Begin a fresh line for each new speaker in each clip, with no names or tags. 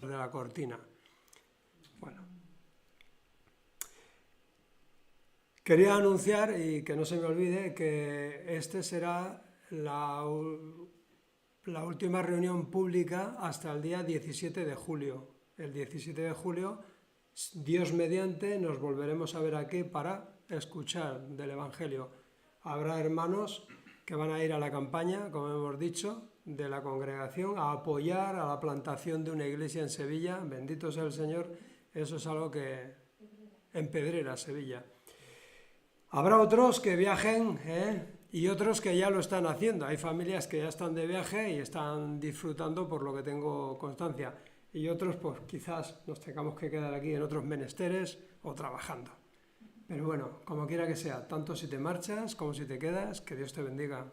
de la cortina. Bueno, quería anunciar, y que no se me olvide, que este será la última reunión pública hasta el día 17 de julio. El 17 de julio, Dios mediante, nos volveremos a ver aquí para escuchar del Evangelio. Habrá hermanos que van a ir a la campaña, como hemos dicho, de la congregación, a apoyar a la plantación de una iglesia en Sevilla. Bendito sea el Señor, eso es algo que en Pedrera, Sevilla. Habrá otros que viajen, y otros que ya lo están haciendo. Hay familias que ya están de viaje y están disfrutando, por lo que tengo constancia. Y otros, pues quizás nos tengamos que quedar aquí en otros menesteres o trabajando. Pero bueno, como quiera que sea, tanto si te marchas como si te quedas, que Dios te bendiga.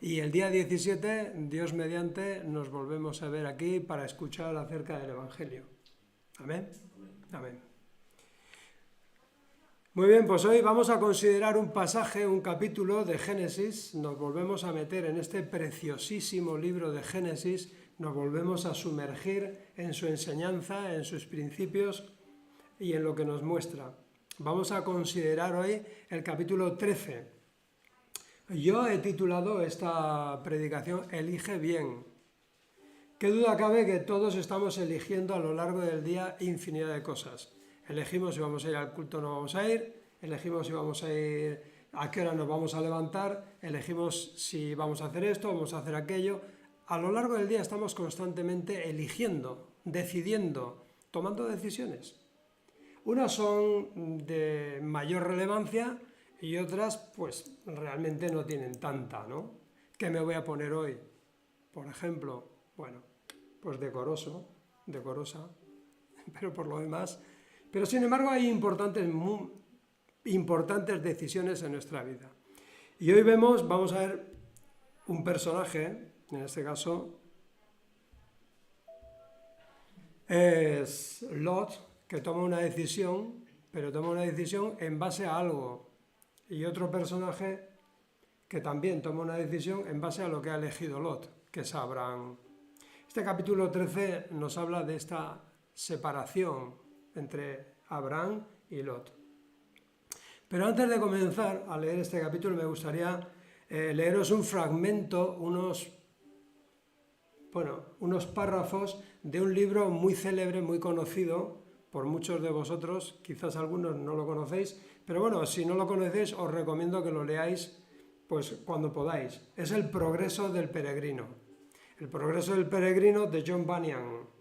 Y el día 17, Dios mediante, nos volvemos a ver aquí para escuchar acerca del Evangelio. Amén. Amén. Muy bien, pues hoy vamos a considerar un pasaje, un capítulo de Génesis. Nos volvemos a meter en este preciosísimo libro de Génesis, nos volvemos a sumergir en su enseñanza, en sus principios y en lo que nos muestra. Vamos a considerar hoy el capítulo 13. Yo he titulado esta predicación Elige bien. Qué duda cabe que todos estamos eligiendo a lo largo del día infinidad de cosas. Elegimos si vamos a ir al culto o no vamos a ir, elegimos si vamos a ir, a qué hora nos vamos a levantar, elegimos si vamos a hacer esto, vamos a hacer aquello. A lo largo del día estamos constantemente eligiendo, decidiendo, tomando decisiones. Unas son de mayor relevancia y otras pues realmente no tienen tanta, ¿no? ¿Qué me voy a poner hoy? Por ejemplo, bueno, pues decoroso, decorosa, pero por lo demás... Pero sin embargo hay importantes decisiones en nuestra vida. Y hoy vamos a ver un personaje, en este caso es Lot, que toma una decisión, pero toma una decisión en base a algo. Y otro personaje que también toma una decisión en base a lo que ha elegido Lot, que es Abraham. Este capítulo 13 nos habla de esta separación entre Abraham y Lot. Pero antes de comenzar a leer este capítulo me gustaría leeros un fragmento, unos párrafos de un libro muy célebre, muy conocido por muchos de vosotros, quizás algunos no lo conocéis, pero bueno, si no lo conocéis os recomiendo que lo leáis pues cuando podáis. Es El progreso del peregrino. El progreso del peregrino de John Bunyan.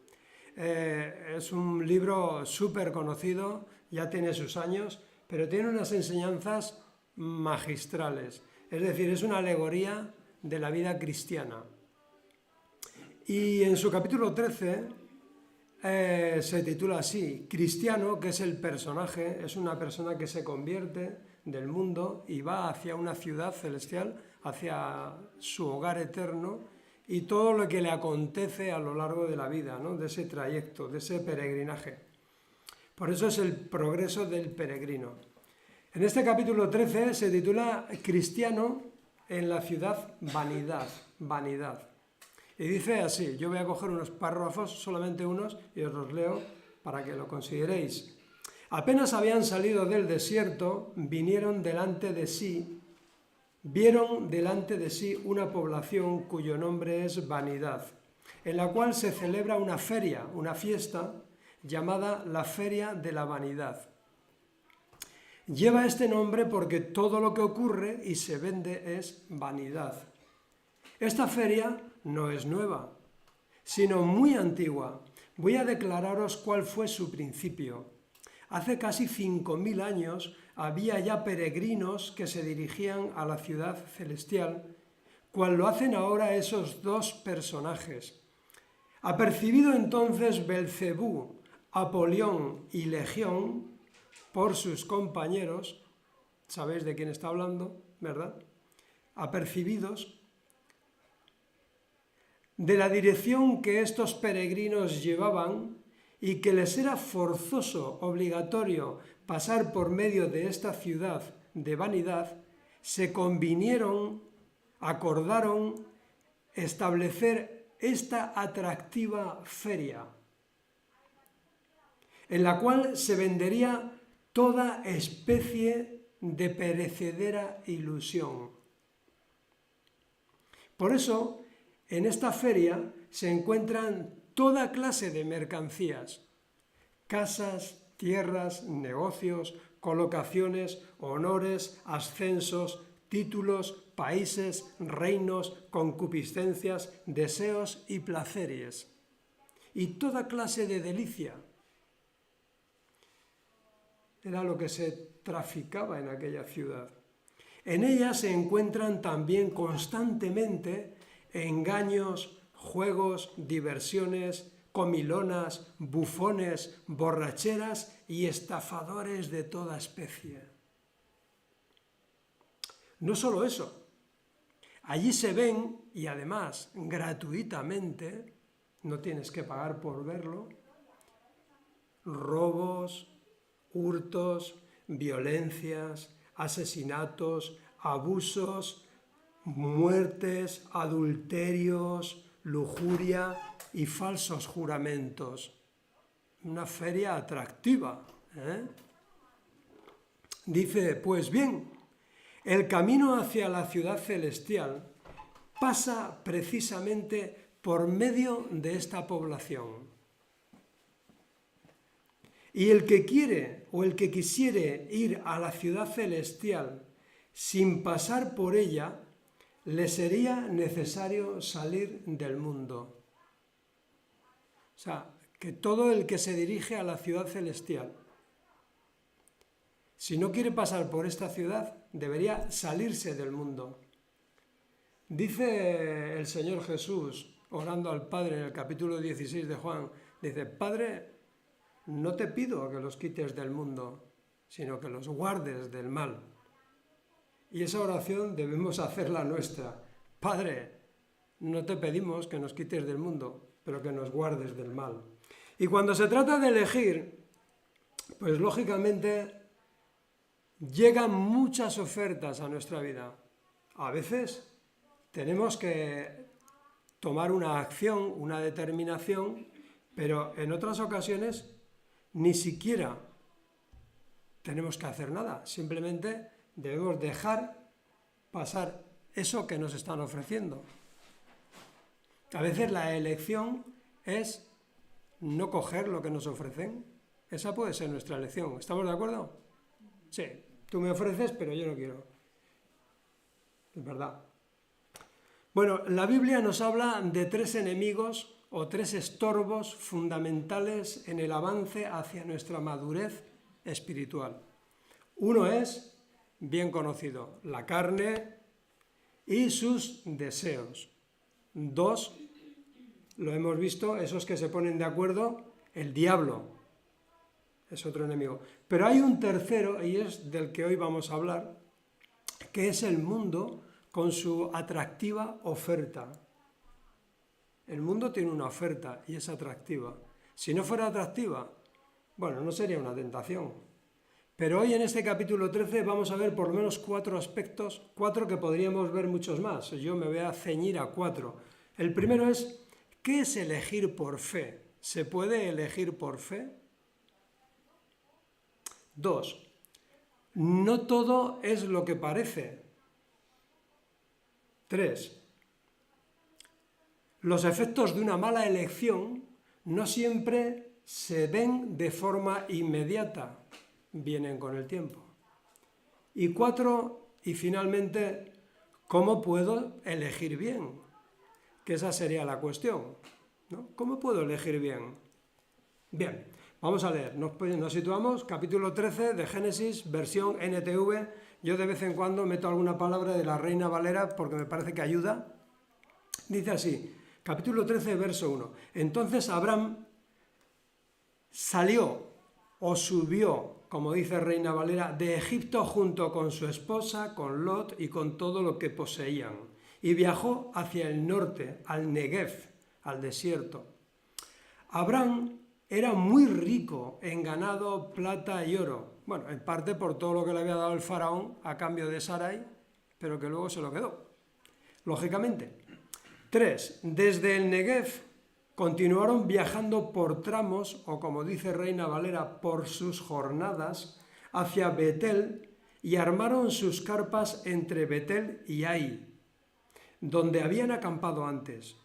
Es un libro súper conocido, ya tiene sus años, pero tiene unas enseñanzas magistrales. Es decir, es una alegoría de la vida cristiana. Y en su capítulo 13 se titula así: Cristiano, que es el personaje, es una persona que se convierte del mundo y va hacia una ciudad celestial, hacia su hogar eterno, y todo lo que le acontece a lo largo de la vida, ¿no? De ese trayecto, de ese peregrinaje. Por eso es el progreso del peregrino. En este capítulo 13 se titula Cristiano en la ciudad vanidad, vanidad. Y dice así, yo voy a coger unos párrafos, solamente unos, y os los leo para que lo consideréis. Apenas habían salido del desierto, vieron delante de sí una población cuyo nombre es Vanidad, en la cual se celebra una feria, una fiesta, llamada la Feria de la Vanidad. Lleva este nombre porque todo lo que ocurre y se vende es vanidad. Esta feria no es nueva, sino muy antigua. Voy a declararos cuál fue su principio. Hace casi 5.000 años había ya peregrinos que se dirigían a la ciudad celestial, cual lo hacen ahora esos dos personajes. Apercibido entonces Belcebú, Apolión y Legión por sus compañeros, sabéis de quién está hablando, ¿verdad? Apercibidos de la dirección que estos peregrinos llevaban y que les era forzoso, obligatorio, pasar por medio de esta ciudad de vanidad, se convinieron, acordaron establecer esta atractiva feria. en la cual se vendería toda especie de perecedera ilusión. Por eso, en esta feria se encuentran toda clase de mercancías: casas, tierras, negocios, colocaciones, honores, ascensos, títulos, países, reinos, concupiscencias, deseos y placeres, y toda clase de delicia. Era lo que se traficaba en aquella ciudad. En ella se encuentran también constantemente engaños, juegos, diversiones, comilonas, bufones, borracheras y estafadores de toda especie. No solo eso, allí se ven, y además gratuitamente, no tienes que pagar por verlo, robos, hurtos, violencias, asesinatos, abusos, muertes, adulterios, lujuria y falsos juramentos. Una feria atractiva, ¿eh? Dice, pues bien, el camino hacia la ciudad celestial pasa precisamente por medio de esta población. Y el que quiere o el que quisiere ir a la ciudad celestial sin pasar por ella, le sería necesario salir del mundo. O sea, que todo el que se dirige a la ciudad celestial, si no quiere pasar por esta ciudad, debería salirse del mundo. Dice el Señor Jesús, orando al Padre en el capítulo 16 de Juan, dice, Padre, no te pido que los quites del mundo, sino que los guardes del mal. Y esa oración debemos hacerla nuestra. Padre, no te pedimos que nos quites del mundo, pero que nos guardes del mal. Y cuando se trata de elegir, pues lógicamente llegan muchas ofertas a nuestra vida. A veces tenemos que tomar una acción, una determinación, pero en otras ocasiones ni siquiera tenemos que hacer nada, simplemente debemos dejar pasar eso que nos están ofreciendo. A veces la elección es no coger lo que nos ofrecen. Esa puede ser nuestra elección. ¿Estamos de acuerdo? Sí, tú me ofreces, pero yo no quiero. Es verdad. Bueno, la Biblia nos habla de 3 enemigos o 3 estorbos fundamentales en el avance hacia nuestra madurez espiritual. Uno es bien conocido, la carne y sus deseos. 2, lo hemos visto, esos que se ponen de acuerdo, el diablo es otro enemigo. Pero hay un tercero, y es del que hoy vamos a hablar, que es el mundo con su atractiva oferta. El mundo tiene una oferta y es atractiva. Si no fuera atractiva, bueno, no sería una tentación. Pero hoy en este capítulo 13 vamos a ver por lo menos 4 aspectos, 4 que podríamos ver muchos más. Yo me voy a ceñir a 4. El primero es, ¿qué es elegir por fe? ¿Se puede elegir por fe? 2. No todo es lo que parece. 3. Los efectos de una mala elección no siempre se ven de forma inmediata, vienen con el tiempo. Y 4, y finalmente, ¿cómo puedo elegir bien? Que esa sería la cuestión, ¿no? ¿Cómo puedo elegir bien? Bien, vamos a leer, nos situamos, capítulo 13 de Génesis, versión NTV. Yo de vez en cuando meto alguna palabra de la Reina Valera porque me parece que ayuda. Dice así, capítulo 13, verso 1. Entonces Abraham salió o subió, como dice Reina Valera, de Egipto junto con su esposa, con Lot y con todo lo que poseían, y viajó hacia el norte, al Negev, al desierto. Abraham era muy rico en ganado, plata y oro. Bueno, en parte por todo lo que le había dado el faraón a cambio de Sarai, pero que luego se lo quedó, lógicamente. 3. Desde el Negev continuaron viajando por tramos, o como dice Reina Valera, por sus jornadas, hacia Betel, y armaron sus carpas entre Betel y Ai, donde habían acampado antes.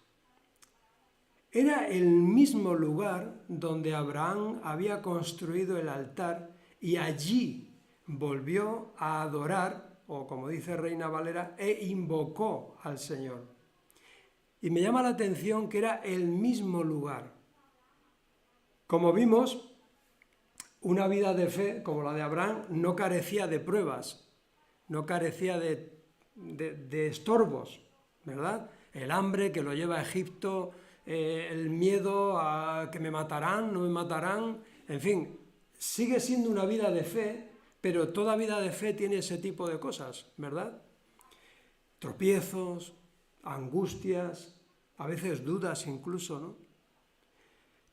Era el mismo lugar donde Abraham había construido el altar y allí volvió a adorar, o como dice Reina Valera, e invocó al Señor. Y me llama la atención que era el mismo lugar. Como vimos, una vida de fe como la de Abraham no carecía de pruebas, no carecía de estorbos, ¿verdad? El hambre que lo lleva a Egipto, el miedo a que me matarán, no me matarán, en fin, sigue siendo una vida de fe, pero toda vida de fe tiene ese tipo de cosas, ¿verdad? Tropiezos, angustias, a veces dudas incluso, ¿no?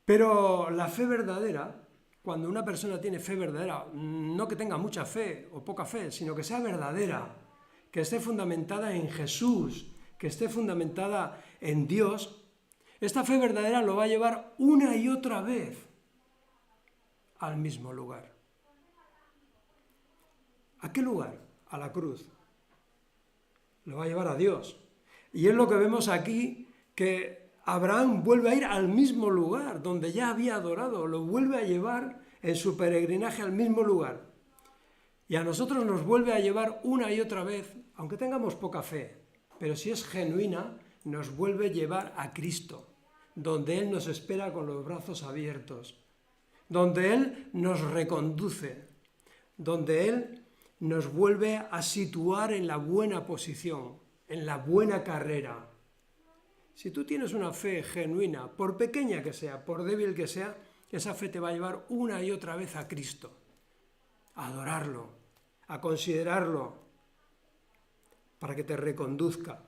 Pero la fe verdadera, cuando una persona tiene fe verdadera, no que tenga mucha fe o poca fe, sino que sea verdadera, que esté fundamentada en Jesús, que esté fundamentada en Dios, esta fe verdadera lo va a llevar una y otra vez al mismo lugar. ¿A qué lugar? A la cruz. Lo va a llevar a Dios. Y es lo que vemos aquí, que Abraham vuelve a ir al mismo lugar donde ya había adorado, lo vuelve a llevar en su peregrinaje al mismo lugar. Y a nosotros nos vuelve a llevar una y otra vez, aunque tengamos poca fe, pero si es genuina, nos vuelve a llevar a Cristo, donde Él nos espera con los brazos abiertos, donde Él nos reconduce, donde Él nos vuelve a situar en la buena posición, en la buena carrera. Si tú tienes una fe genuina, por pequeña que sea, por débil que sea, esa fe te va a llevar una y otra vez a Cristo, a adorarlo, a considerarlo, para que te reconduzca.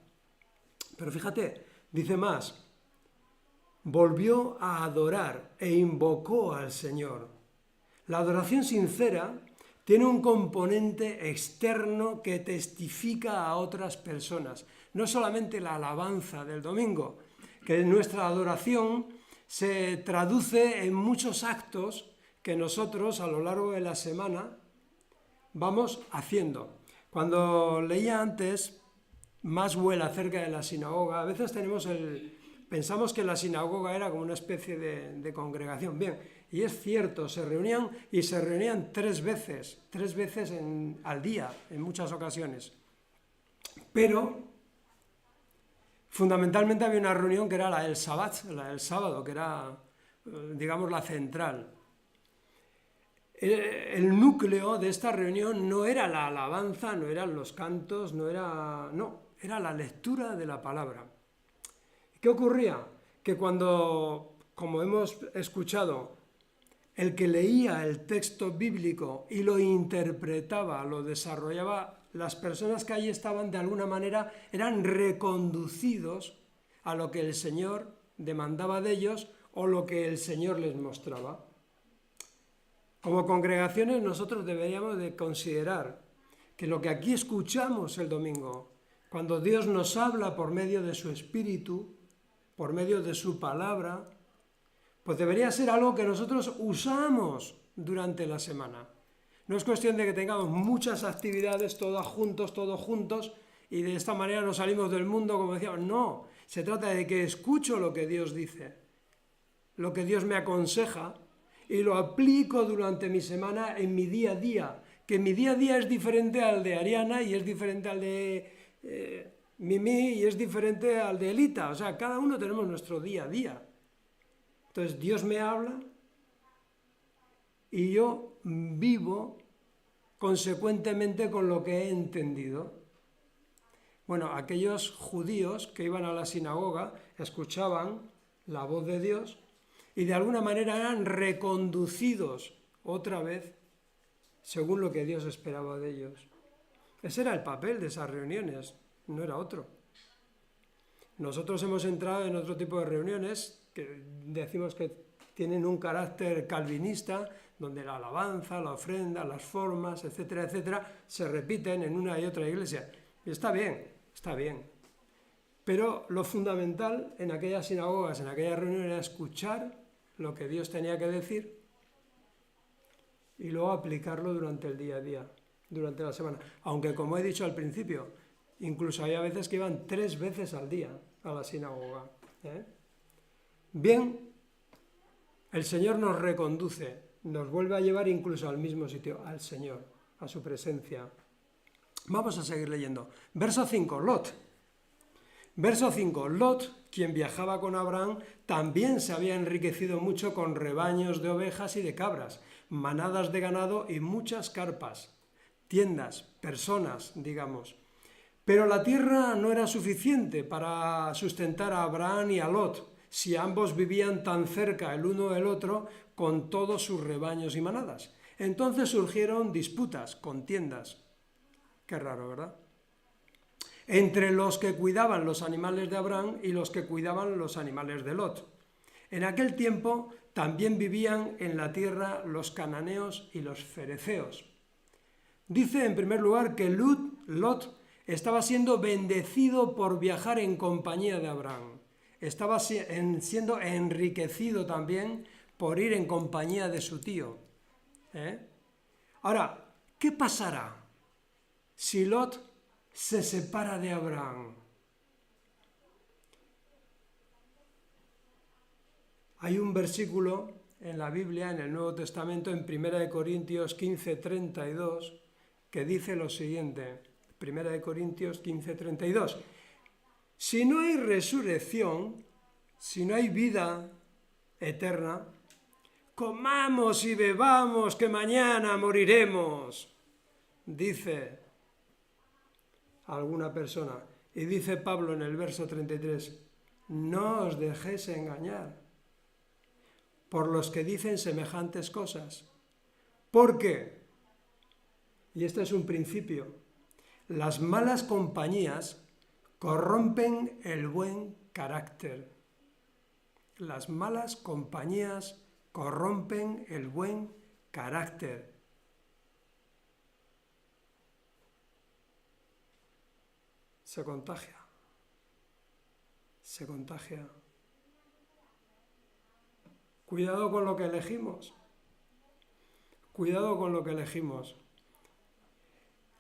Pero fíjate, dice más, volvió a adorar e invocó al Señor. La adoración sincera tiene un componente externo que testifica a otras personas. No solamente la alabanza del domingo, que nuestra adoración se traduce en muchos actos que nosotros a lo largo de la semana vamos haciendo. Cuando leía antes Maxwell acerca de la sinagoga, a veces pensamos que la sinagoga era como una especie de congregación. Bien, y es cierto, se reunían tres veces al día, en muchas ocasiones. Pero fundamentalmente había una reunión que era la del sábado, que era, digamos, la central. El núcleo de esta reunión no era la alabanza, no eran los cantos, era la lectura de la palabra. ¿Qué ocurría? Que cuando, como hemos escuchado, el que leía el texto bíblico y lo interpretaba, lo desarrollaba, las personas que allí estaban de alguna manera eran reconducidos a lo que el Señor demandaba de ellos o lo que el Señor les mostraba. Como congregaciones nosotros deberíamos de considerar que lo que aquí escuchamos el domingo, cuando Dios nos habla por medio de su Espíritu, por medio de su palabra, pues debería ser algo que nosotros usamos durante la semana. No es cuestión de que tengamos muchas actividades todos juntos, y de esta manera nos salimos del mundo, como decíamos. No, se trata de que escucho lo que Dios dice, lo que Dios me aconseja, y lo aplico durante mi semana en mi día a día, que mi día a día es diferente al de Ariana y es diferente al de Mimi y es diferente al de Elita. O sea, cada uno tenemos nuestro día a día. Entonces Dios me habla y yo vivo consecuentemente con lo que he entendido. Bueno, aquellos judíos que iban a la sinagoga escuchaban la voz de Dios y de alguna manera eran reconducidos otra vez según lo que Dios esperaba de ellos. Ese era el papel de esas reuniones, no era otro. Nosotros hemos entrado en otro tipo de reuniones que decimos que tienen un carácter calvinista, donde la alabanza, la ofrenda, las formas, etcétera, etcétera, se repiten en una y otra iglesia. Y está bien, Pero lo fundamental en aquellas sinagogas, en aquella reunión, era escuchar lo que Dios tenía que decir y luego aplicarlo durante el día a día, durante la semana. Aunque, como he dicho al principio, incluso había veces que iban 3 veces al día a la sinagoga. Bien, el Señor nos reconduce, nos vuelve a llevar incluso al mismo sitio, al Señor, a su presencia. Vamos a seguir leyendo. Verso 5, Lot. Verso 5, Lot, quien viajaba con Abraham, también se había enriquecido mucho con rebaños de ovejas y de cabras, manadas de ganado y muchas carpas, tiendas, personas, digamos. Pero la tierra no era suficiente para sustentar a Abraham y a Lot, si ambos vivían tan cerca el uno del otro con todos sus rebaños y manadas. Entonces surgieron disputas, contiendas. Qué raro, ¿verdad? Entre los que cuidaban los animales de Abraham y los que cuidaban los animales de Lot. En aquel tiempo también vivían en la tierra los cananeos y los fereceos. Dice en primer lugar que Lot estaba siendo bendecido por viajar en compañía de Abraham. Estaba siendo enriquecido también por ir en compañía de su tío. Ahora, ¿qué pasará si Lot se separa de Abraham? Hay un versículo en la Biblia, en el Nuevo Testamento, en 1 Corintios 15:32, que dice lo siguiente. 1 Corintios 15:32. Si no hay resurrección, si no hay vida eterna, comamos y bebamos que mañana moriremos, dice alguna persona. Y dice Pablo en el verso 33, no os dejéis engañar por los que dicen semejantes cosas. ¿Por qué? Y este es un principio. Las malas compañías corrompen el buen carácter. Las malas compañías corrompen el buen carácter. Se contagia. Se contagia. Cuidado con lo que elegimos. Cuidado con lo que elegimos.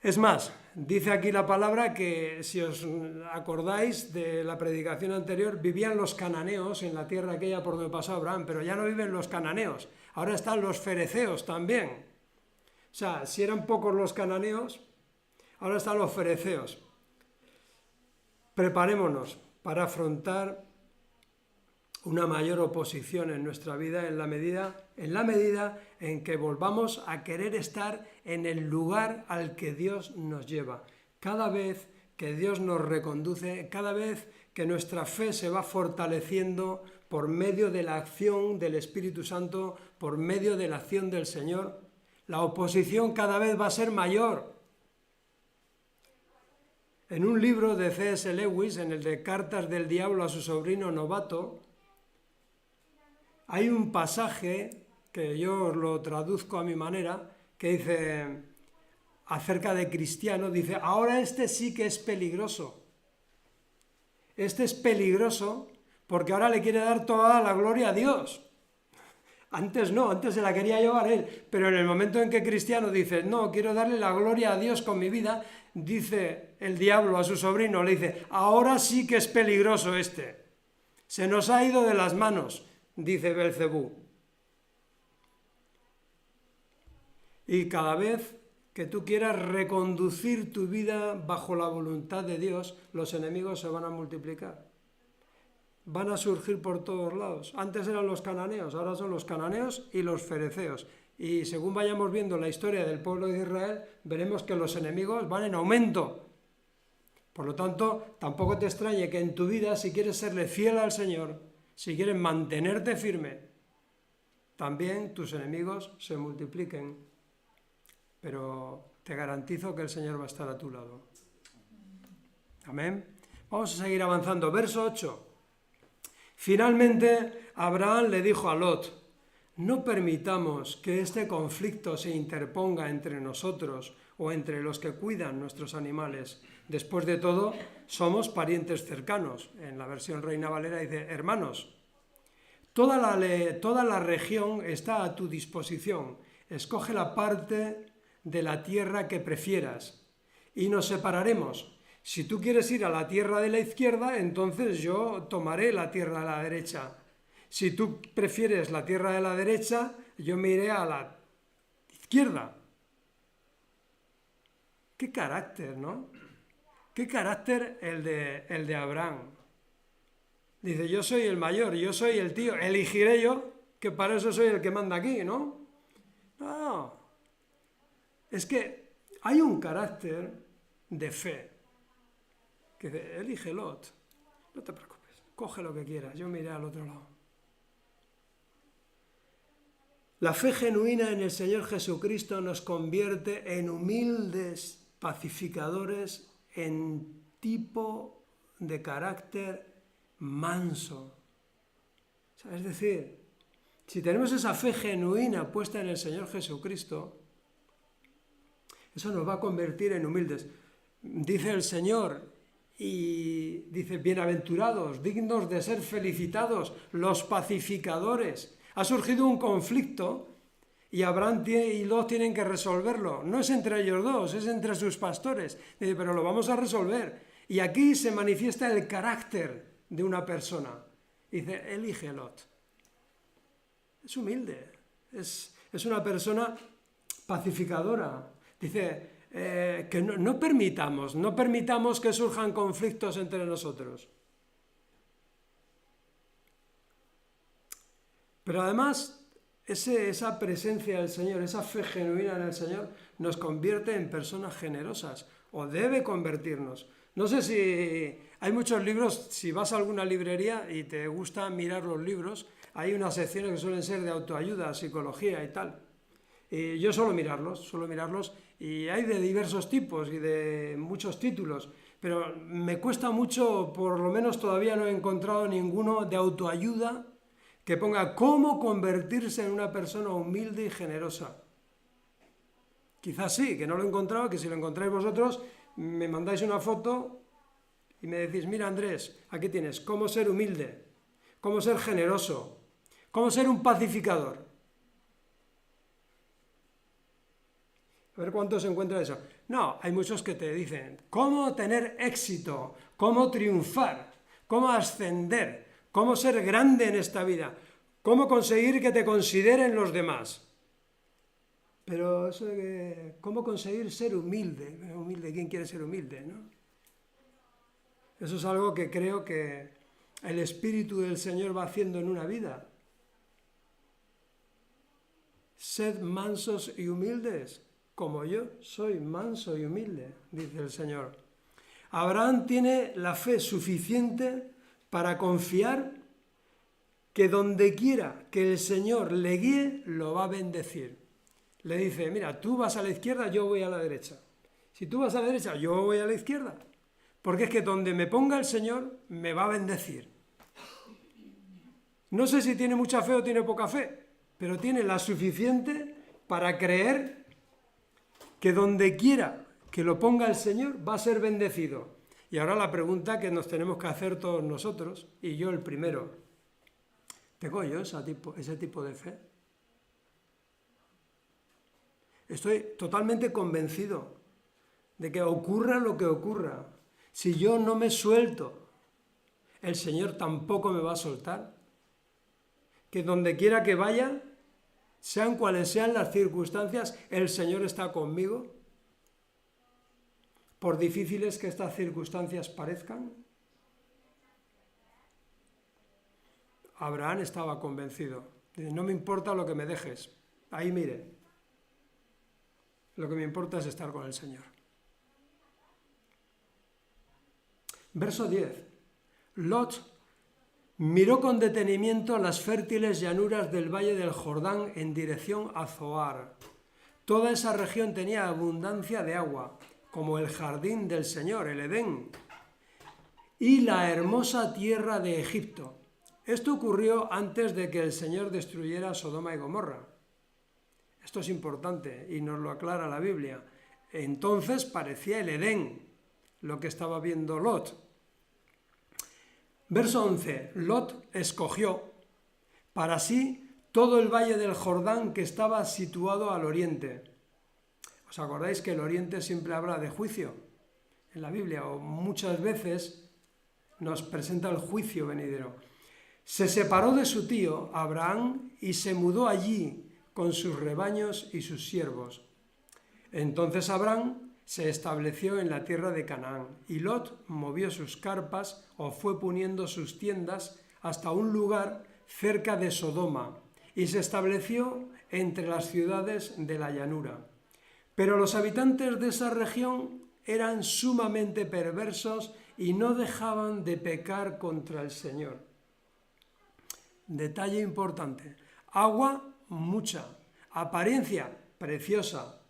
Es más, dice aquí la palabra que, si os acordáis de la predicación anterior, vivían los cananeos en la tierra aquella por donde pasó Abraham, pero ya no viven los cananeos, ahora están los fereceos también. O sea, si eran pocos los cananeos, ahora están los fereceos. Preparémonos para afrontar una mayor oposición en nuestra vida en la medida en que volvamos a querer estar en el lugar al que Dios nos lleva. Cada vez que Dios nos reconduce, cada vez que nuestra fe se va fortaleciendo por medio de la acción del Espíritu Santo, por medio de la acción del Señor, la oposición cada vez va a ser mayor. En un libro de C.S. Lewis, en el de Cartas del Diablo a su sobrino novato, hay un pasaje, que yo os lo traduzco a mi manera, que dice, acerca de Cristiano, dice, ahora este sí que es peligroso. Este es peligroso porque ahora le quiere dar toda la gloria a Dios. Antes no, antes se la quería llevar él, pero en el momento en que Cristiano dice, no, quiero darle la gloria a Dios con mi vida, dice el diablo a su sobrino, le dice, ahora sí que es peligroso este. Se nos ha ido de las manos, dice Belcebú. Y cada vez que tú quieras reconducir tu vida bajo la voluntad de Dios, los enemigos se van a multiplicar. Van a surgir por todos lados. Antes eran los cananeos, ahora son los cananeos y los fereceos. Y según vayamos viendo la historia del pueblo de Israel, veremos que los enemigos van en aumento. Por lo tanto, tampoco te extrañe que en tu vida, si quieres serle fiel al Señor, si quieres mantenerte firme, también tus enemigos se multipliquen. Pero te garantizo que el Señor va a estar a tu lado. Amén. Vamos a seguir avanzando. Verso 8. Finalmente, Abraham le dijo a Lot, no permitamos que este conflicto se interponga entre nosotros o entre los que cuidan nuestros animales. Después de todo, somos parientes cercanos. En la versión Reina Valera dice hermanos. Toda la región está a tu disposición. Escoge la parte de la tierra que prefieras y nos separaremos. Si tú quieres ir a la tierra de la izquierda, entonces yo tomaré la tierra de la derecha. Si tú prefieres la tierra de la derecha, yo me iré a la izquierda. Qué carácter, ¿no? Qué carácter el de Abraham. Dice, yo soy el mayor, yo soy el tío, elegiré yo, que para eso soy el que manda aquí, ¿no? No, es que hay un carácter de fe, que dice, elige Lot, no te preocupes, coge lo que quieras, yo me iré al otro lado. La fe genuina en el Señor Jesucristo nos convierte en humildes pacificadores, en tipo de carácter manso. O sea, es decir, si tenemos esa fe genuina puesta en el Señor Jesucristo, eso nos va a convertir en humildes. Dice el Señor, y dice, bienaventurados, dignos de ser felicitados, los pacificadores. Ha surgido un conflicto y Abraham y Lot tienen que resolverlo. No es entre ellos dos, es entre sus pastores. Dice, pero lo vamos a resolver. Y aquí se manifiesta el carácter de una persona. Dice, elige Lot. Es humilde, es una persona pacificadora. Dice, que no permitamos que surjan conflictos entre nosotros. Pero además, esa presencia del Señor, esa fe genuina en el Señor, nos convierte en personas generosas, o debe convertirnos. No sé si hay muchos libros, si vas a alguna librería y te gusta mirar los libros, hay unas secciones que suelen ser de autoayuda, psicología y tal. Y yo suelo mirarlos, y hay de diversos tipos y de muchos títulos, pero me cuesta mucho, por lo menos todavía no he encontrado ninguno de autoayuda que ponga cómo convertirse en una persona humilde y generosa. Quizás sí, que no lo he encontrado, que si lo encontráis vosotros, me mandáis una foto y me decís, mira Andrés, aquí tienes, cómo ser humilde, cómo ser generoso, cómo ser un pacificador. A ver cuántos encuentran eso. No, hay muchos que te dicen, cómo tener éxito, cómo triunfar, cómo ascender, cómo ser grande en esta vida, cómo conseguir que te consideren los demás. Pero eso de que, ¿cómo conseguir ser humilde? Humilde, ¿quién quiere ser humilde, no? Eso es algo que creo que el Espíritu del Señor va haciendo en una vida. Sed mansos y humildes, como yo soy manso y humilde, dice el Señor. Abraham tiene la fe suficiente para confiar que donde quiera que el Señor le guíe, lo va a bendecir. Le dice, mira, tú vas a la izquierda, yo voy a la derecha. Si tú vas a la derecha, yo voy a la izquierda. Porque es que donde me ponga el Señor, me va a bendecir. No sé si tiene mucha fe o tiene poca fe, pero tiene la suficiente para creer que donde quiera que lo ponga el Señor, va a ser bendecido. Y ahora la pregunta que nos tenemos que hacer todos nosotros, y yo el primero, ¿tengo yo ese tipo de fe? Estoy totalmente convencido de que ocurra lo que ocurra. Si yo no me suelto, el Señor tampoco me va a soltar. Que donde quiera que vaya, sean cuales sean las circunstancias, el Señor está conmigo. Por difíciles que estas circunstancias parezcan. Abraham estaba convencido. Dice, no me importa lo que me dejes. Ahí mire. Lo que me importa es estar con el Señor. Verso 10. Lot miró con detenimiento las fértiles llanuras del valle del Jordán en dirección a Zoar. Toda esa región tenía abundancia de agua, como el jardín del Señor, el Edén, y la hermosa tierra de Egipto. Esto ocurrió antes de que el Señor destruyera Sodoma y Gomorra. Esto es importante y nos lo aclara la Biblia. Entonces parecía el Edén, lo que estaba viendo Lot. Verso 11. Lot escogió para sí todo el valle del Jordán que estaba situado al oriente. ¿Os acordáis que el oriente siempre habla de juicio en la Biblia? O muchas veces nos presenta el juicio venidero. Se separó de su tío Abraham y se mudó allí con sus rebaños y sus siervos. Entonces Abraham se estableció en la tierra de Canaán y Lot movió sus carpas o fue poniendo sus tiendas hasta un lugar cerca de Sodoma y se estableció entre las ciudades de la llanura. Pero los habitantes de esa región eran sumamente perversos y no dejaban de pecar contra el Señor. Detalle importante. Agua, mucha. Apariencia, preciosa.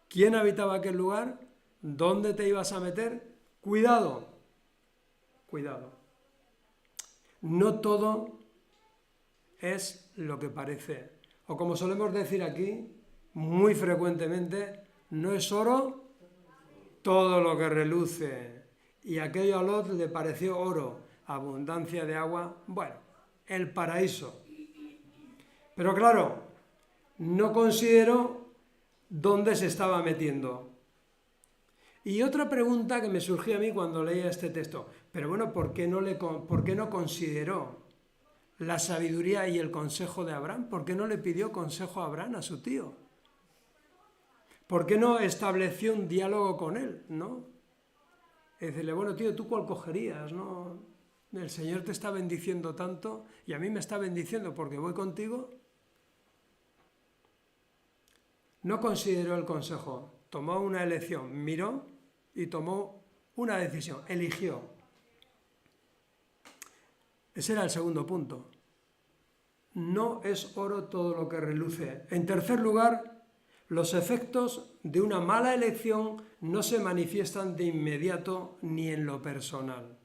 ¿Quién habitaba aquel lugar? ¿Dónde te ibas a meter? Cuidado. Cuidado. No todo es lo que parece. O como solemos decir aquí, muy frecuentemente, no es oro todo lo que reluce. Y aquello a Lot le pareció oro, abundancia de agua, bueno, el paraíso. Pero claro, no consideró dónde se estaba metiendo. Y otra pregunta que me surgió a mí cuando leía este texto, pero bueno, ¿por qué no consideró la sabiduría y el consejo de Abraham? ¿Por qué no le pidió consejo a Abraham, a su tío? ¿Por qué no estableció un diálogo con él, no? Es decirle, bueno, tío, ¿tú cuál cogerías, no? El Señor te está bendiciendo tanto y a mí me está bendiciendo porque voy contigo. No consideró el consejo, tomó una elección, miró y tomó una decisión, eligió. Ese era el segundo punto. No es oro todo lo que reluce. En tercer lugar, los efectos de una mala elección no se manifiestan de inmediato ni en lo personal,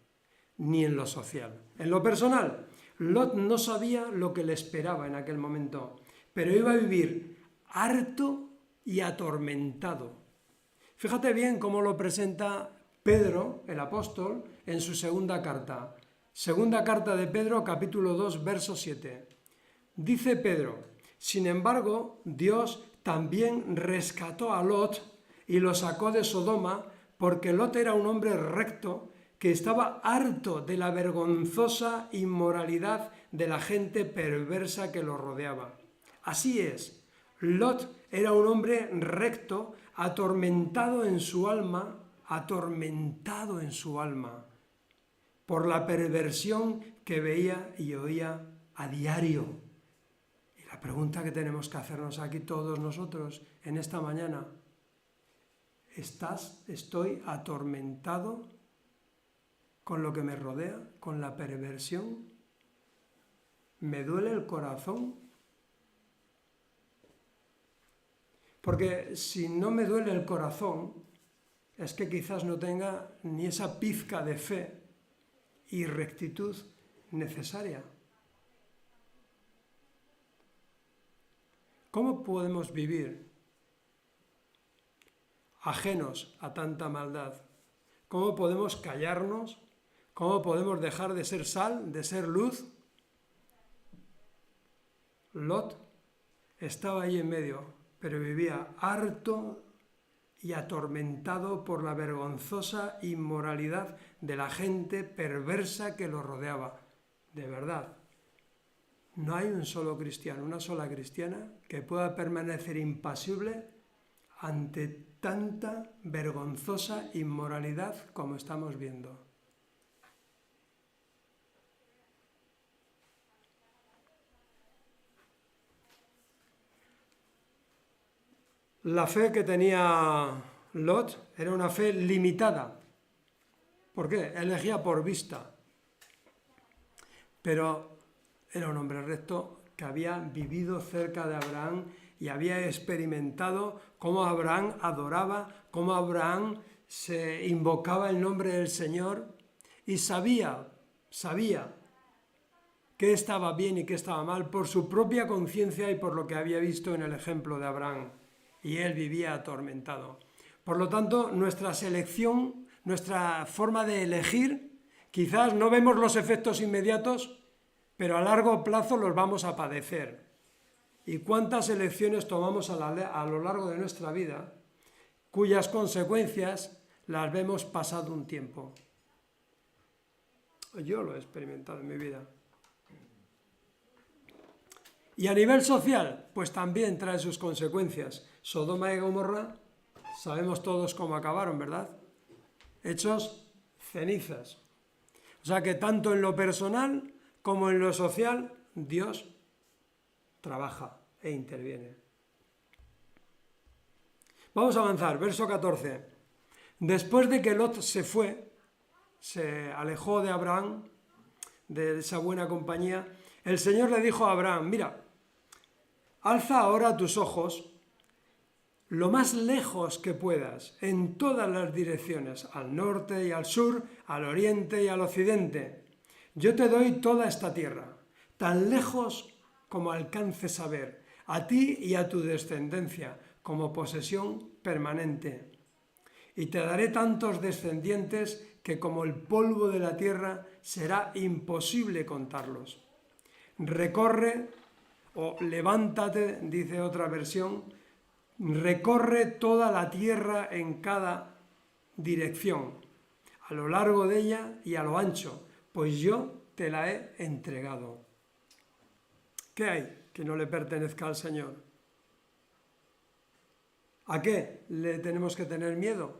ni en lo social. En lo personal, Lot no sabía lo que le esperaba en aquel momento, pero iba a vivir harto y atormentado. Fíjate bien cómo lo presenta Pedro, el apóstol, en su segunda carta. Segunda carta de Pedro, capítulo 2, verso 7. Dice Pedro, sin embargo, Dios también rescató a Lot y lo sacó de Sodoma porque Lot era un hombre recto que estaba harto de la vergonzosa inmoralidad de la gente perversa que lo rodeaba. Así es, Lot era un hombre recto, atormentado en su alma por la perversión que veía y oía a diario. La pregunta que tenemos que hacernos aquí todos nosotros en esta mañana, ¿estoy atormentado con lo que me rodea, con la perversión? ¿Me duele el corazón? Porque si no me duele el corazón, es que quizás no tenga ni esa pizca de fe y rectitud necesaria. ¿Cómo podemos vivir ajenos a tanta maldad? ¿Cómo podemos callarnos? ¿Cómo podemos dejar de ser sal, de ser luz? Lot estaba ahí en medio, pero vivía harto y atormentado por la vergonzosa inmoralidad de la gente perversa que lo rodeaba. De verdad. No hay un solo cristiano, una sola cristiana que pueda permanecer impasible ante tanta vergonzosa inmoralidad como estamos viendo. La fe que tenía Lot era una fe limitada. ¿Por qué? Elegía por vista. Pero era un hombre recto que había vivido cerca de Abraham y había experimentado cómo Abraham adoraba, cómo Abraham se invocaba el nombre del Señor y sabía qué estaba bien y qué estaba mal por su propia conciencia y por lo que había visto en el ejemplo de Abraham. Y él vivía atormentado. Por lo tanto, nuestra selección, nuestra forma de elegir, quizás no vemos los efectos inmediatos, pero a largo plazo los vamos a padecer. ¿Y cuántas elecciones tomamos a lo largo de nuestra vida, cuyas consecuencias las vemos pasado un tiempo? Yo lo he experimentado en mi vida. Y a nivel social, pues también trae sus consecuencias. Sodoma y Gomorra, sabemos todos cómo acabaron, ¿verdad? Hechos cenizas. O sea que tanto en lo personal como en lo social, Dios trabaja e interviene. Vamos a avanzar, verso 14. Después de que Lot se fue, se alejó de Abraham, de esa buena compañía, el Señor le dijo a Abraham, mira, alza ahora tus ojos lo más lejos que puedas, en todas las direcciones, al norte y al sur, al oriente y al occidente. Yo te doy toda esta tierra, tan lejos como alcances a ver, a ti y a tu descendencia, como posesión permanente. Y te daré tantos descendientes que como el polvo de la tierra será imposible contarlos. Recorre, o levántate, dice otra versión, recorre toda la tierra en cada dirección, a lo largo de ella y a lo ancho, pues yo te la he entregado. ¿Qué hay que no le pertenezca al Señor? ¿A qué le tenemos que tener miedo?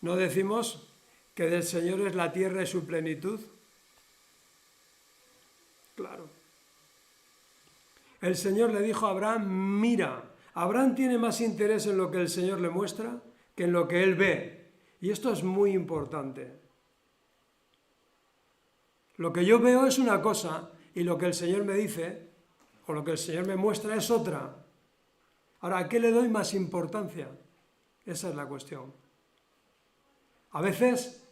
¿No decimos que del Señor es la tierra y su plenitud? Claro. El Señor le dijo a Abraham, mira, Abraham tiene más interés en lo que el Señor le muestra que en lo que él ve. Y esto es muy importante. Lo que yo veo es una cosa y lo que el Señor me dice o lo que el Señor me muestra es otra. Ahora, ¿a qué le doy más importancia? Esa es la cuestión. A veces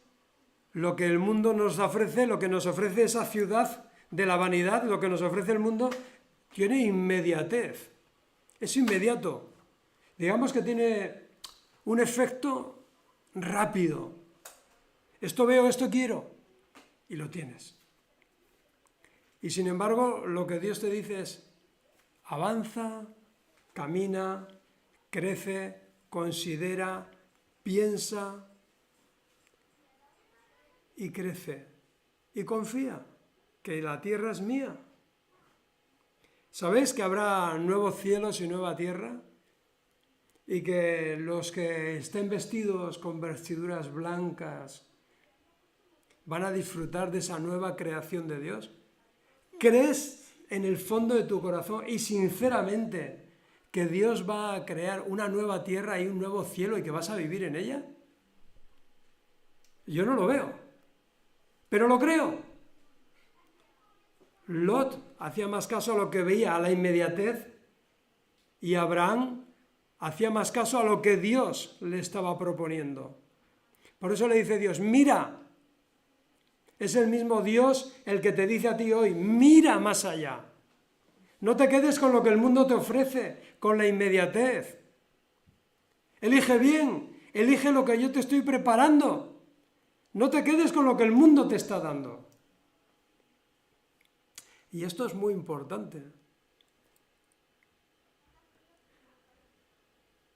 lo que el mundo nos ofrece, lo que nos ofrece esa ciudad de la vanidad, lo que nos ofrece el mundo, tiene inmediatez. Es inmediato. Digamos que tiene un efecto rápido. Esto veo, esto quiero. Y lo tienes. Y sin embargo, lo que Dios te dice es, avanza, camina, crece, considera, piensa y crece. Y confía que la tierra es mía. ¿Sabéis que habrá nuevos cielos y nueva tierra? Y que los que estén vestidos con vestiduras blancas van a disfrutar de esa nueva creación de Dios. ¿Crees en el fondo de tu corazón y sinceramente que Dios va a crear una nueva tierra y un nuevo cielo y que vas a vivir en ella? Yo no lo veo, pero lo creo. Lot hacía más caso a lo que veía, a la inmediatez, y Abraham hacía más caso a lo que Dios le estaba proponiendo. Por eso le dice Dios, mira, es el mismo Dios el que te dice a ti hoy, mira más allá. No te quedes con lo que el mundo te ofrece, con la inmediatez. Elige bien, elige lo que yo te estoy preparando. No te quedes con lo que el mundo te está dando. Y esto es muy importante.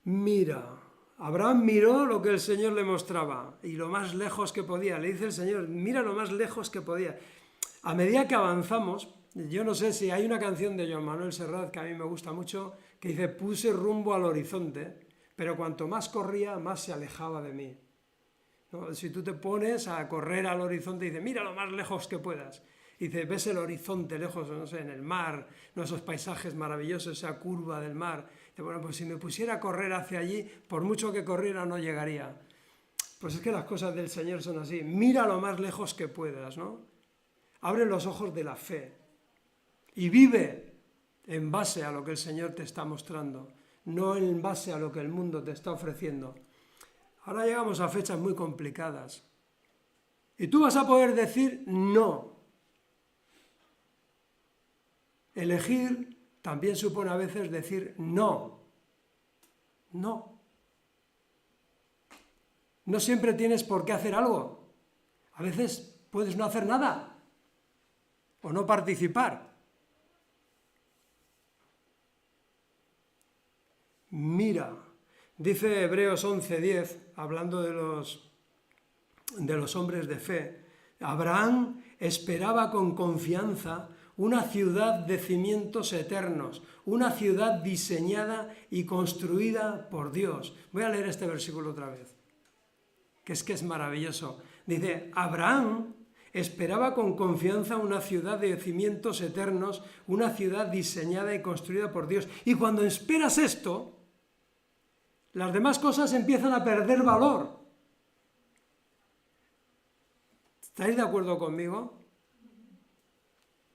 Mira, Abraham miró lo que el Señor le mostraba y lo más lejos que podía. Le dice el Señor, mira lo más lejos que podía. A medida que avanzamos, yo no sé si hay una canción de Joan Manuel Serrat que a mí me gusta mucho, que dice, puse rumbo al horizonte, pero cuanto más corría, más se alejaba de mí. ¿No? Si tú te pones a correr al horizonte y dices, mira lo más lejos que puedas, y dices, ves el horizonte lejos, no sé, en el mar, ¿no? Esos paisajes maravillosos, esa curva del mar. Dices, bueno, pues si me pusiera a correr hacia allí, por mucho que corriera no llegaría. Pues es que las cosas del Señor son así. Mira lo más lejos que puedas, ¿no? Abre los ojos de la fe y vive en base a lo que el Señor te está mostrando, no en base a lo que el mundo te está ofreciendo. Ahora llegamos a fechas muy complicadas y tú vas a poder decir no. Elegir también supone a veces decir no. No. No siempre tienes por qué hacer algo. A veces puedes no hacer nada o no participar. Mira, dice Hebreos 11:10, hablando de los hombres de fe, Abraham esperaba con confianza una ciudad de cimientos eternos, una ciudad diseñada y construida por Dios. Voy a leer este versículo otra vez, que es maravilloso. Dice, Abraham esperaba con confianza una ciudad de cimientos eternos, una ciudad diseñada y construida por Dios. Y cuando esperas esto, las demás cosas empiezan a perder valor. ¿Estáis de acuerdo conmigo?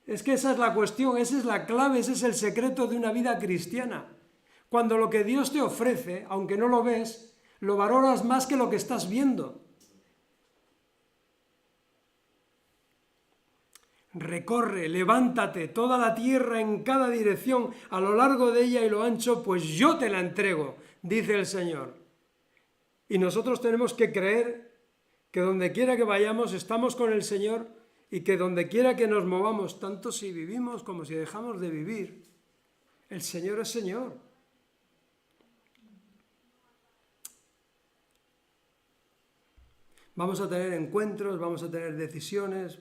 Es que esa es la cuestión, esa es la clave, ese es el secreto de una vida cristiana. Cuando lo que Dios te ofrece, aunque no lo ves, lo valoras más que lo que estás viendo. Recorre, levántate toda la tierra en cada dirección, a lo largo de ella y lo ancho, pues yo te la entrego, dice el Señor. Y nosotros tenemos que creer que donde quiera que vayamos estamos con el Señor y que donde quiera que nos movamos, tanto si vivimos como si dejamos de vivir, el Señor es Señor. Vamos a tener encuentros, vamos a tener decisiones,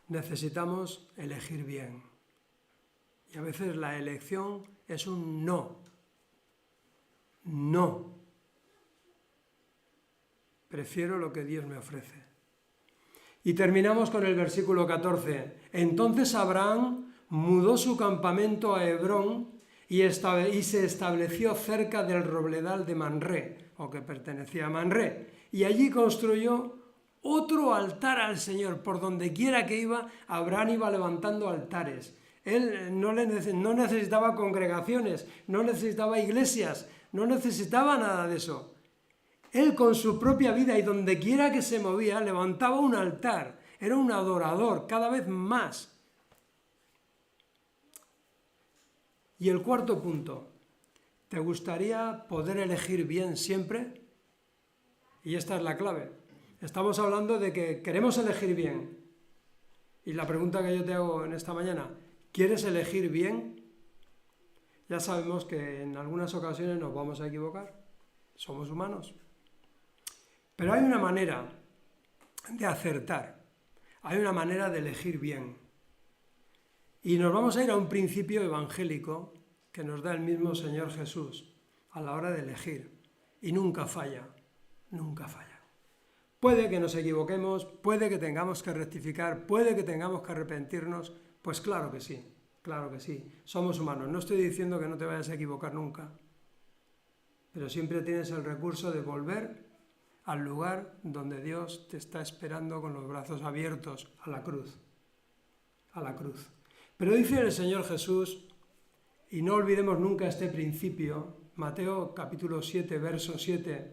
necesitamos elegir bien. Y a veces la elección es un no. No. Prefiero lo que Dios me ofrece. Y terminamos con el versículo 14. Entonces Abraham mudó su campamento a Hebrón y se estableció cerca del robledal de Manré, o que pertenecía a Manré, y allí construyó otro altar al Señor. Por donde quiera que iba, Abraham iba levantando altares. Él no necesitaba congregaciones, no necesitaba iglesias, no necesitaba nada de eso. Él con su propia vida y donde quiera que se movía, levantaba un altar. Era un adorador, cada vez más. Y el cuarto punto, ¿te gustaría poder elegir bien siempre? Y esta es la clave. Estamos hablando de que queremos elegir bien. Y la pregunta que yo te hago en esta mañana, ¿quieres elegir bien? Ya sabemos que en algunas ocasiones nos vamos a equivocar. Somos humanos. Pero hay una manera de acertar. Hay una manera de elegir bien. Y nos vamos a ir a un principio evangélico que nos da el mismo Señor Jesús a la hora de elegir. Y nunca falla, nunca falla. Puede que nos equivoquemos, puede que tengamos que rectificar, puede que tengamos que arrepentirnos, pues claro que sí, somos humanos. No estoy diciendo que no te vayas a equivocar nunca, pero siempre tienes el recurso de volver al lugar donde Dios te está esperando con los brazos abiertos, a la cruz. Pero dice el Señor Jesús, y no olvidemos nunca este principio, Mateo capítulo 7, verso 7,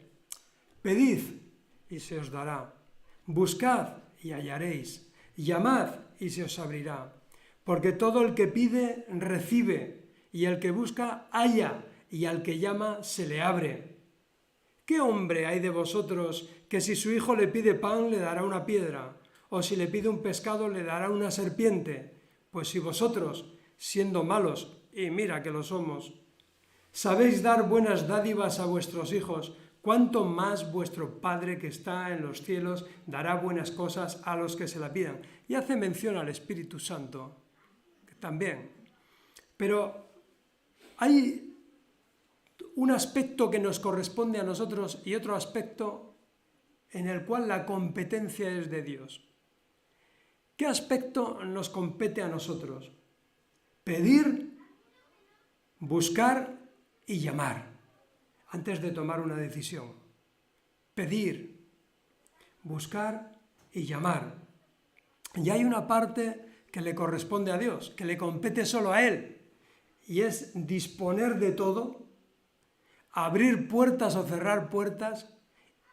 pedid y se os dará, buscad y hallaréis, llamad y se os abrirá, porque todo el que pide recibe, y el que busca halla, y al que llama se le abre. ¿Qué hombre hay de vosotros que si su hijo le pide pan le dará una piedra, o si le pide un pescado le dará una serpiente? Pues si vosotros, siendo malos, y mira que lo somos, sabéis dar buenas dádivas a vuestros hijos, cuánto más vuestro Padre que está en los cielos dará buenas cosas a los que se la pidan. Y hace mención al Espíritu Santo, que también. Pero hay un aspecto que nos corresponde a nosotros y otro aspecto en el cual la competencia es de Dios. ¿Qué aspecto nos compete a nosotros? Pedir, buscar y llamar antes de tomar una decisión. Pedir, buscar y llamar. Y hay una parte que le corresponde a Dios, que le compete solo a Él, y es disponer de todo, abrir puertas o cerrar puertas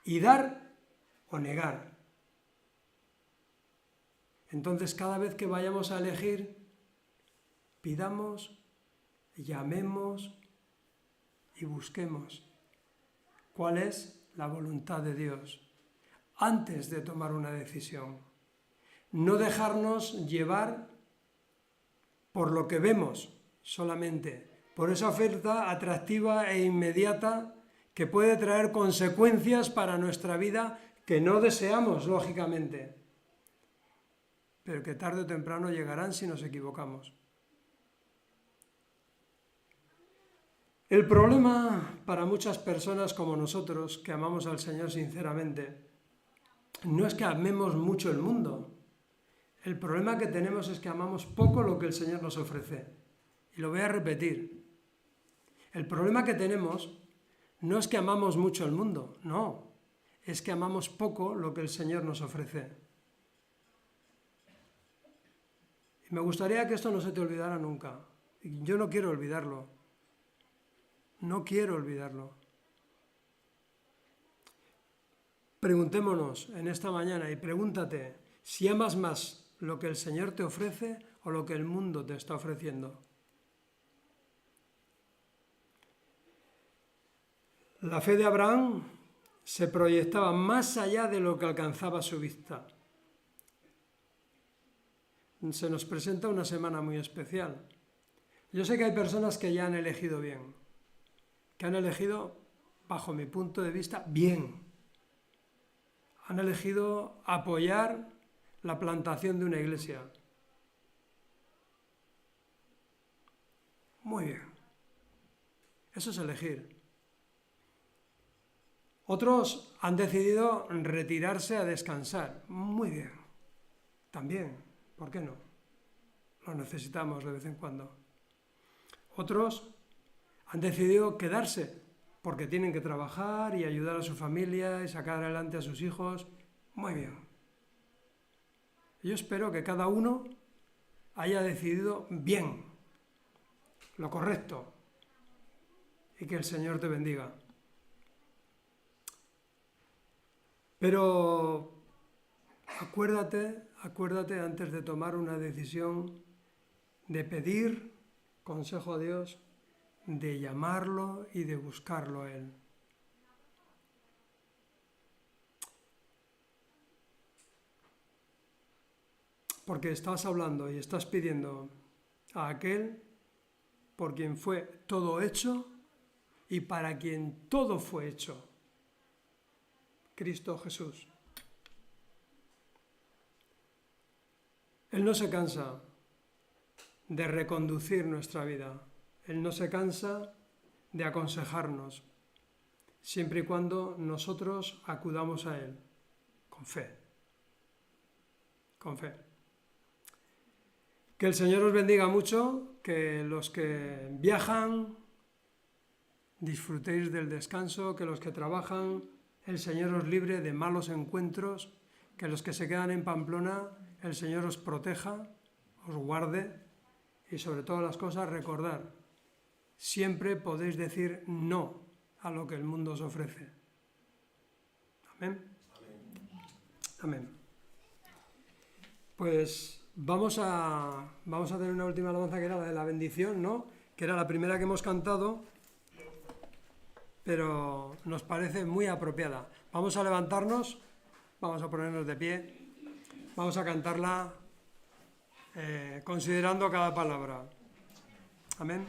y dar o negar. Entonces, cada vez que vayamos a elegir, pidamos llamemos y busquemos cuál es la voluntad de Dios antes de tomar una decisión. No dejarnos llevar por lo que vemos solamente, por esa oferta atractiva e inmediata que puede traer consecuencias para nuestra vida que no deseamos, lógicamente, pero que tarde o temprano llegarán si nos equivocamos. El problema para muchas personas como nosotros, que amamos al Señor sinceramente, no es que amemos mucho el mundo. El problema que tenemos es que amamos poco lo que el Señor nos ofrece. Y lo voy a repetir. El problema que tenemos no es que amamos mucho el mundo, no. Es que amamos poco lo que el Señor nos ofrece. Y me gustaría que esto no se te olvidara nunca. Yo no quiero olvidarlo. No quiero olvidarlo. Preguntémonos en esta mañana y pregúntate si amas más lo que el Señor te ofrece o lo que el mundo te está ofreciendo. La fe de Abraham se proyectaba más allá de lo que alcanzaba su vista. Se nos presenta una semana muy especial. Yo sé que hay personas que ya han elegido bien, que han elegido, bajo mi punto de vista, bien. Han elegido apoyar la plantación de una iglesia. Muy bien. Eso es elegir. Otros han decidido retirarse a descansar. Muy bien. También, ¿por qué no? Lo necesitamos de vez en cuando. Otros han decidido quedarse porque tienen que trabajar y ayudar a su familia y sacar adelante a sus hijos. Muy bien. Yo espero que cada uno haya decidido bien, lo correcto, y que el Señor te bendiga. Pero acuérdate antes de tomar una decisión de pedir consejo a Dios, de llamarlo y de buscarlo a Él. Porque estás hablando y estás pidiendo a aquel por quien fue todo hecho y para quien todo fue hecho, Cristo Jesús. Él no se cansa de reconducir nuestra vida. Él no se cansa de aconsejarnos, siempre y cuando nosotros acudamos a Él, con fe. Con fe. Que el Señor os bendiga mucho, que los que viajan disfrutéis del descanso, que los que trabajan, el Señor os libre de malos encuentros, que los que se quedan en Pamplona, el Señor os proteja, os guarde y sobre todas las cosas recordar, siempre podéis decir no a lo que el mundo os ofrece. Amén. Amén. Pues vamos a tener una última alabanza que era la de la bendición, ¿no? Que era la primera que hemos cantado, pero nos parece muy apropiada. Vamos a levantarnos, vamos a ponernos de pie, vamos a cantarla considerando cada palabra. Amén.